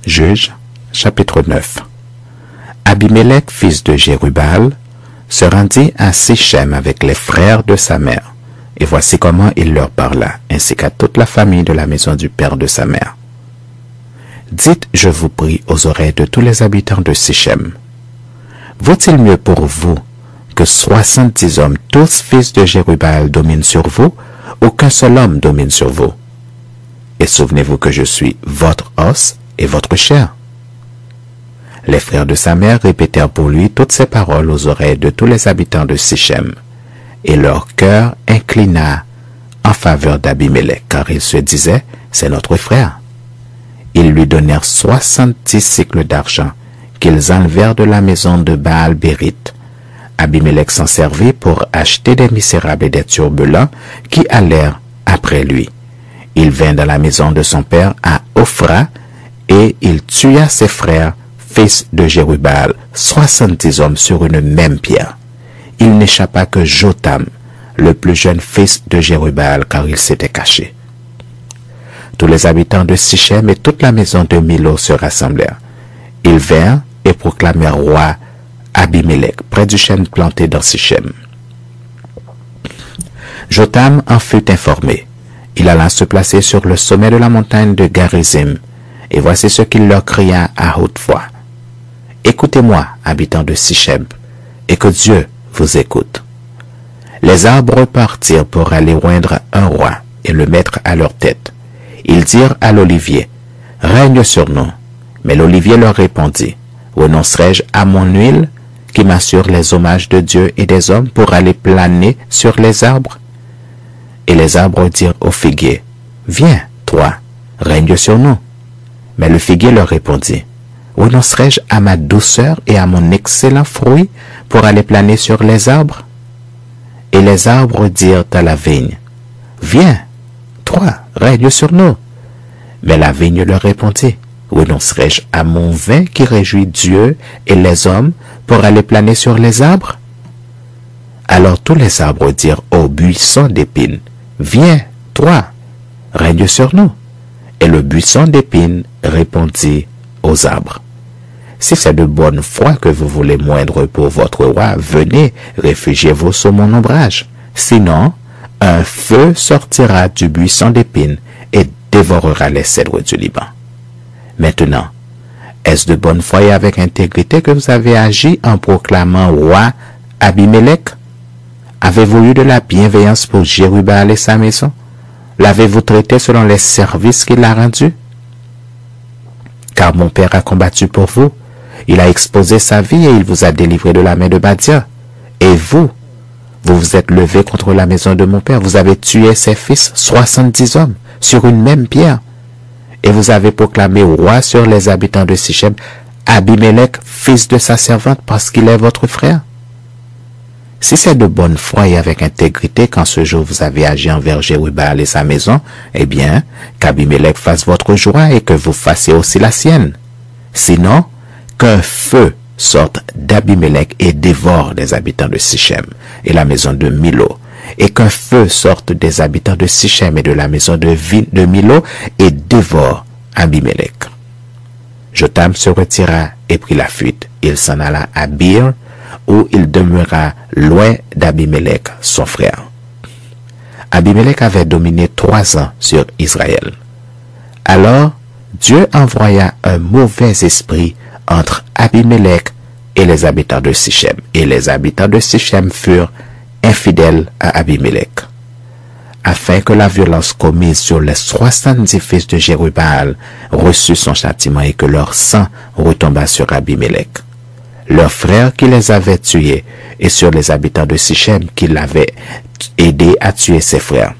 Juges, chapitre 9. Abimelech, fils de Jérubal, se rendit à Sichem avec les frères de sa mère. Et voici comment il leur parla, ainsi qu'à toute la famille de la maison du père de sa mère. Dites, je vous prie, aux oreilles de tous les habitants de Sichem. Vaut-il mieux pour vous que 70 hommes, tous fils de Jérubal, dominent sur vous, ou qu'un seul homme domine sur vous? Et souvenez-vous que je suis votre os et votre chair. Les frères de sa mère répétèrent pour lui toutes ces paroles aux oreilles de tous les habitants de Sichem, et leur cœur inclina en faveur d'Abimelech, car ils se disaient, c'est notre frère. Ils lui donnèrent 70 cycles d'argent, qu'ils enlevèrent de la maison de Baal-Bérith. Abimelech s'en servit pour acheter des misérables et des turbulents qui allèrent après lui. Il vint dans la maison de son père à Ophra, et il tua ses frères, fils de Jérubal, 70 hommes sur une même pierre. Il n'échappa que Jotam, le plus jeune fils de Jérubal, car il s'était caché. Tous les habitants de Sichem et toute la maison de Milo se rassemblèrent. Ils vinrent et proclamèrent roi Abimelech, près du chêne planté dans Sichem. Jotam en fut informé. Il alla se placer sur le sommet de la montagne de Garizim, et voici ce qu'il leur cria à haute voix. Écoutez-moi, habitants de Sichem, et que Dieu vous écoute. Les arbres partirent pour aller oindre un roi et le mettre à leur tête. Ils dirent à l'olivier, règne sur nous. Mais l'olivier leur répondit, renoncerai-je à mon huile qui m'assure les hommages de Dieu et des hommes pour aller planer sur les arbres? Et les arbres dirent au figuier, viens, toi, règne sur nous. Mais le figuier leur répondit, renoncerai-je à ma douceur et à mon excellent fruit pour aller planer sur les arbres? Et les arbres dirent à la vigne, viens, toi, règne sur nous. Mais la vigne leur répondit, renoncerai-je à mon vin qui réjouit Dieu et les hommes pour aller planer sur les arbres? Alors tous les arbres dirent au buisson d'épines, viens, toi, règne sur nous. Et le buisson d'épines répondit aux arbres, si c'est de bonne foi que vous voulez moindre pour votre roi, venez, réfugiez-vous sous mon ombrage. Sinon, un feu sortira du buisson d'épines et dévorera les cèdres du Liban. Maintenant, est-ce de bonne foi et avec intégrité que vous avez agi en proclamant roi Abimelech? Avez-vous eu de la bienveillance pour Jérubal et sa maison? L'avez-vous traité selon les services qu'il a rendus? Car mon père a combattu pour vous. Il a exposé sa vie et il vous a délivré de la main de Badia. Et vous vous êtes levé contre la maison de mon père. Vous avez tué ses fils, 70 hommes, sur une même pierre. Et vous avez proclamé roi sur les habitants de Sichem, Abimelech, fils de sa servante, parce qu'il est votre frère. Si c'est de bonne foi et avec intégrité qu'en ce jour vous avez agi envers Jérubal et sa maison, eh bien, qu'Abimelech fasse votre joie et que vous fassiez aussi la sienne. Sinon, qu'un feu sorte d'Abimelech et dévore les habitants de Sichem et la maison de Milo, et qu'un feu sorte des habitants de Sichem et de la maison de Milo et dévore Abimelech. Jotam se retira et prit la fuite. Il s'en alla à Bir, où il demeura loin d'Abimelech, son frère. Abimelech avait dominé 3 ans sur Israël. Alors, Dieu envoya un mauvais esprit entre Abimelech et les habitants de Sichem, et les habitants de Sichem furent infidèles à Abimelech, afin que la violence commise sur les 70 fils de Jérubal reçût son châtiment et que leur sang retombât sur Abimelech, leur frère qui les avait tués, et sur les habitants de Sichem qui l'avaient aidé à tuer ses frères.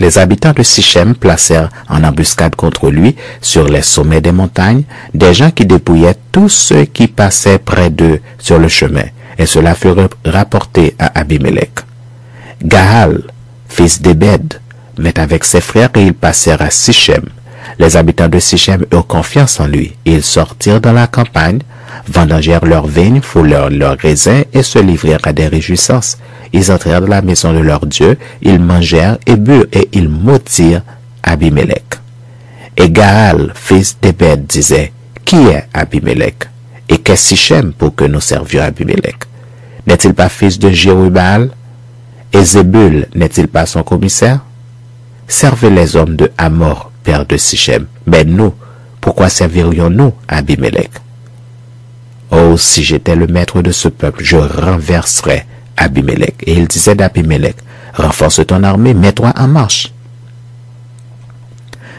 Les habitants de Sichem placèrent en embuscade contre lui, sur les sommets des montagnes, des gens qui dépouillaient tous ceux qui passaient près d'eux sur le chemin, et cela fut rapporté à Abimelech. Gaal, fils d'Ebed, vint avec ses frères et ils passèrent à Sichem. Les habitants de Sichem eurent confiance en lui. Ils sortirent dans la campagne, vendangèrent leurs vignes, foulèrent leurs raisins et se livrèrent à des réjouissances. Ils entrèrent dans la maison de leur Dieu, ils mangèrent et burent et ils maudirent Abimelech. Et Gaal, fils d'Ebed, disait, qui est Abimelech? Et qu'est-ce Sichem pour que nous servions Abimelech? N'est-il pas fils de Jérubaal? Et Zébul n'est-il pas son commissaire? Servez les hommes de Hamor, père de Sichem. Mais nous, pourquoi servirions-nous Abimelech? Oh, si j'étais le maître de ce peuple, je renverserais Abimelech. Et il disait d'Abimelech, renforce ton armée, mets-toi en marche.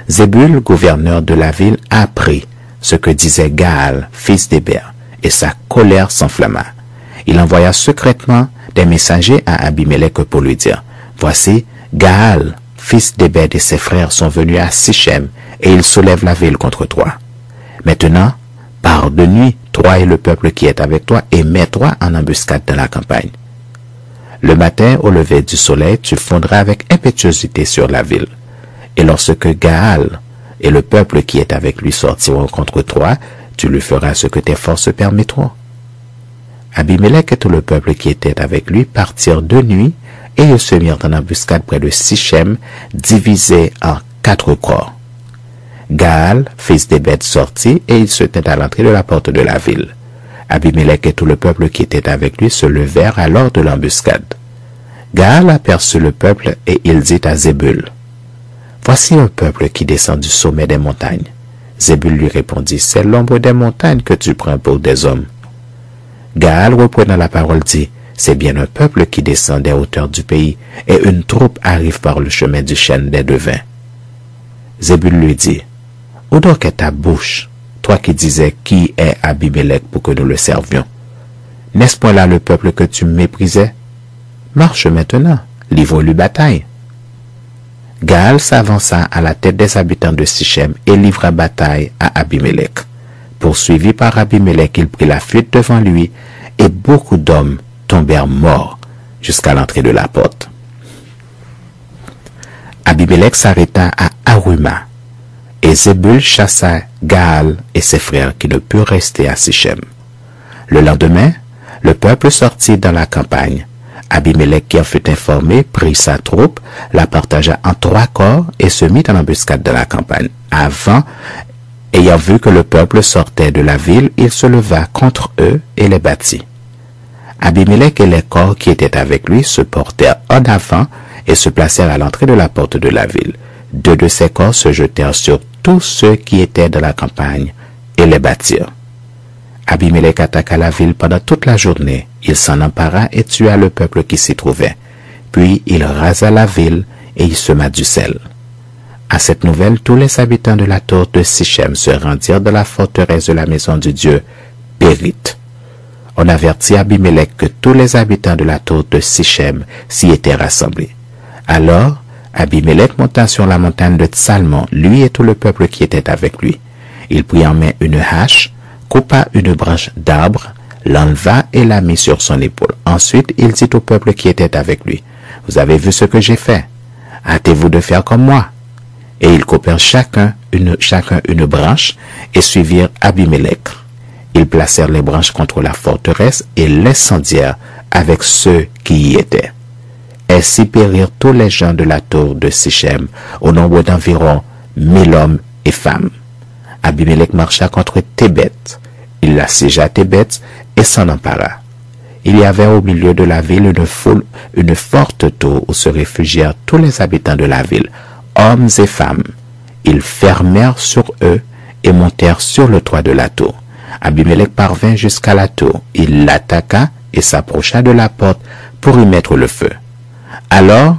Zébul, gouverneur de la ville, apprit ce que disait Gaal, fils d'Héber, et sa colère s'enflamma. Il envoya secrètement des messagers à Abimelech pour lui dire, voici, Gaal, fils d'Ébed et ses frères sont venus à Sichem, et ils soulèvent la ville contre toi. Maintenant, pars de nuit, toi et le peuple qui est avec toi, et mets-toi en embuscade dans la campagne. Le matin, au lever du soleil, tu fondras avec impétuosité sur la ville. Et lorsque Gaal et le peuple qui est avec lui sortiront contre toi, tu lui feras ce que tes forces permettront. Abimelech et tout le peuple qui était avec lui partirent de nuit, et ils se mirent en embuscade près de Sichem, divisés en 4 corps. Gaal, fils d'Ébed, sortit, et il se tint à l'entrée de la porte de la ville. Abimelech et tout le peuple qui était avec lui se levèrent alors de l'embuscade. Gaal aperçut le peuple, et il dit à Zébul, voici un peuple qui descend du sommet des montagnes. Zébul lui répondit, c'est l'ombre des montagnes que tu prends pour des hommes. Gaal, reprenant la parole, dit, c'est bien un peuple qui descend des hauteurs du pays, et une troupe arrive par le chemin du chêne des devins. Zébul lui dit, où donc est ta bouche, toi qui disais qui est Abimelech pour que nous le servions? N'est-ce point là le peuple que tu méprisais? Marche maintenant, livre-lui bataille. Gaal s'avança à la tête des habitants de Sichem et livra bataille à Abimelech. Poursuivi par Abimelech, il prit la fuite devant lui, et beaucoup d'hommes tombèrent morts jusqu'à l'entrée de la porte. Abimelech s'arrêta à Aruma, et Zébul chassa Gaal et ses frères qui ne purent rester à Sichem. Le lendemain, le peuple sortit dans la campagne. Abimelech, qui en fut informé, prit sa troupe, la partagea en 3 corps et se mit en embuscade dans la campagne. Ayant vu que le peuple sortait de la ville, il se leva contre eux et les battit. Abimelech et les corps qui étaient avec lui se portèrent en avant et se placèrent à l'entrée de la porte de la ville. 2 de ces corps se jetèrent sur tous ceux qui étaient dans la campagne et les battirent. Abimelech attaqua la ville pendant toute la journée. Il s'en empara et tua le peuple qui s'y trouvait. Puis il rasa la ville et y sema du sel. À cette nouvelle, tous les habitants de la tour de Sichem se rendirent dans la forteresse de la maison du Dieu Périte. On avertit Abimelech que tous les habitants de la tour de Sichem s'y étaient rassemblés. Alors, Abimelech monta sur la montagne de Tsalmon, lui et tout le peuple qui était avec lui. Il prit en main une hache, coupa une branche d'arbre, l'enleva et la mit sur son épaule. Ensuite, il dit au peuple qui était avec lui, « Vous avez vu ce que j'ai fait. Hâtez-vous de faire comme moi. » Et ils coupèrent chacun une branche et suivirent Abimelech. Ils placèrent les branches contre la forteresse et l'incendièrent avec ceux qui y étaient. Ainsi périrent tous les gens de la tour de Sichem, au nombre d'environ 1000 hommes et femmes. Abimelech marcha contre Thébet. Il assiégea Thébet et s'en empara. Il y avait au milieu de la ville une forte tour où se réfugièrent tous les habitants de la ville, hommes et femmes. Ils fermèrent sur eux et montèrent sur le toit de la tour. Abimelech parvint jusqu'à la tour. Il l'attaqua et s'approcha de la porte pour y mettre le feu. Alors,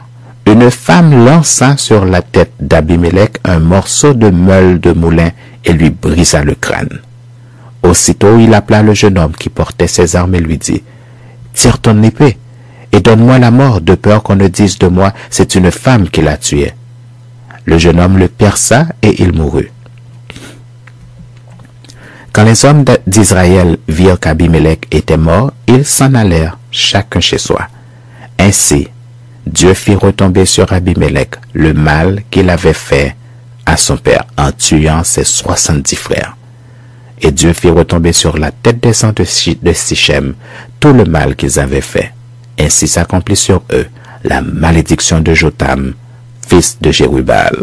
une femme lança sur la tête d'Abimelech un morceau de meule de moulin et lui brisa le crâne. Aussitôt, il appela le jeune homme qui portait ses armes et lui dit, « Tire ton épée et donne-moi la mort, de peur qu'on ne dise de moi, c'est une femme qui l'a tué. » Le jeune homme le perça et il mourut. Quand les hommes d'Israël virent qu'Abimelech était mort, ils s'en allèrent, chacun chez soi. Ainsi, Dieu fit retomber sur Abimelech le mal qu'il avait fait à son père en tuant ses 70 frères. Et Dieu fit retomber sur la tête des gens de Sichem tout le mal qu'ils avaient fait. Ainsi s'accomplit sur eux la malédiction de Jotham, fils de Jérubaal.